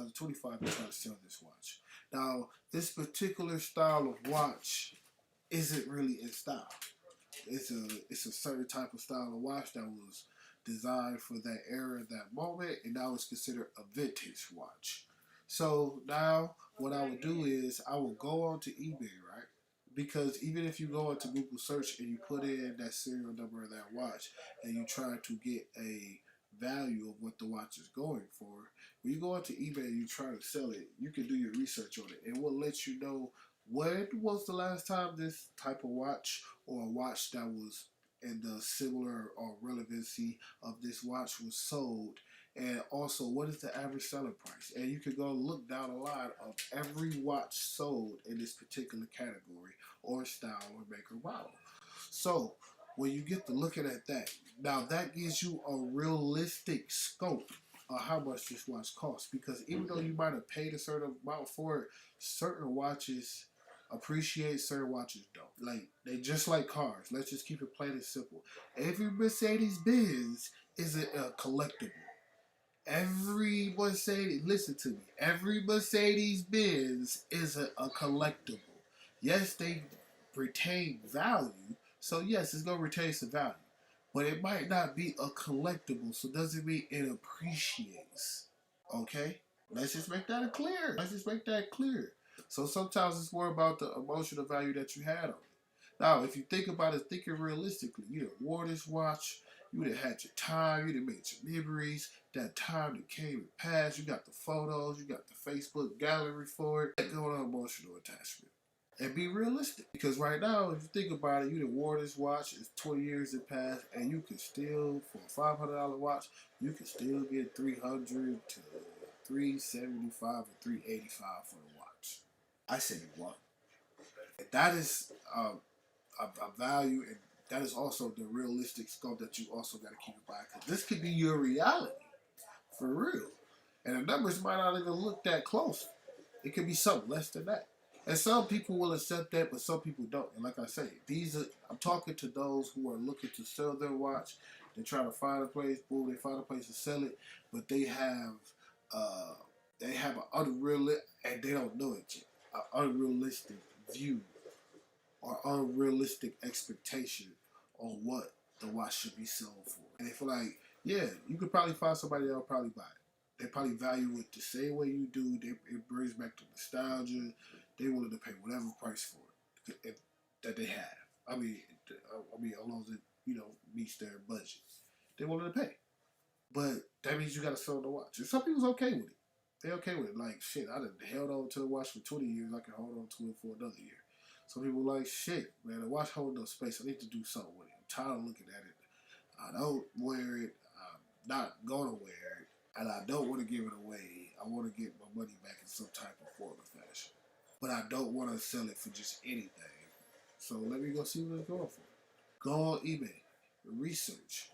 2025 to try to sell this watch. Now, this particular style of watch isn't really in style. It's a certain type of style of watch that was designed for that era, that moment, and now it's considered a vintage watch. So now what I would do is I will go on to eBay, right? Because even if you go into Google search and you put in that serial number of that watch and you try to get a value of what the watch is going for, when you go onto eBay and you try to sell it, you can do your research on it. It will let you know when was the last time this type of watch or a watch that was in the similar or relevancy of this watch was sold, and also what is the average selling price. And you can go look down a line of every watch sold in this particular category or style or make or model. So when you get to looking at that, now that gives you a realistic scope of how much this watch costs. Because even though you might have paid a certain amount for it, certain watches appreciate, certain watches don't. Like, they just like cars. Let's just keep it plain and simple. Every Mercedes Benz is a collectible. Every Mercedes, listen to me, every Mercedes Benz is a collectible. Yes, they retain value, so yes, it's going to retain some value. But it might not be a collectible, so doesn't mean it appreciates. Okay? Let's just make that clear. Let's just make that clear. So sometimes it's more about the emotional value that you had on it. Now, if you think about it, thinking realistically, you done wore this watch, you done had your time, you done made your memories, that time that came and passed, you got the photos, you got the Facebook gallery for it. Let go of emotional attachment. And be realistic. Because right now, if you think about it, you done wore this watch, it's 20 years that passed, and you can still, for a $500 watch, you can still get $300 to $375 or $385 for the watch. I say one. And that is a value, and that is also the realistic scope that you also got to keep in mind. Because this could be your reality, for real. And the numbers might not even look that close. It could be something less than that. And some people will accept that, but some people don't. And like I say, I'm talking to those who are looking to sell their watch. They try to find a place, boom, they find a place to sell it, but they have an unrealistic, and they don't know it yet, an unrealistic view or unrealistic expectation on what the watch should be sold for. And they feel like, yeah, you could probably find somebody that'll probably buy it. They probably value it the same way you do. It brings back the nostalgia. They willing to pay whatever price for it that they have. I mean, as long as it meets their budget, they willing to pay. But that means you got to sell the watch. And some people's okay with it. They're okay with it. Like, shit, I done held on to the watch for 20 years. I can hold on to it for another year. Some people like, shit, man, the watch holding up space. I need to do something with it. I'm tired of looking at it. I don't wear it. I'm not going to wear it. And I don't want to give it away. I want to get my money back in some type of form or fashion. But I don't want to sell it for just anything. So let me go see what it's going for. Go on eBay. Research.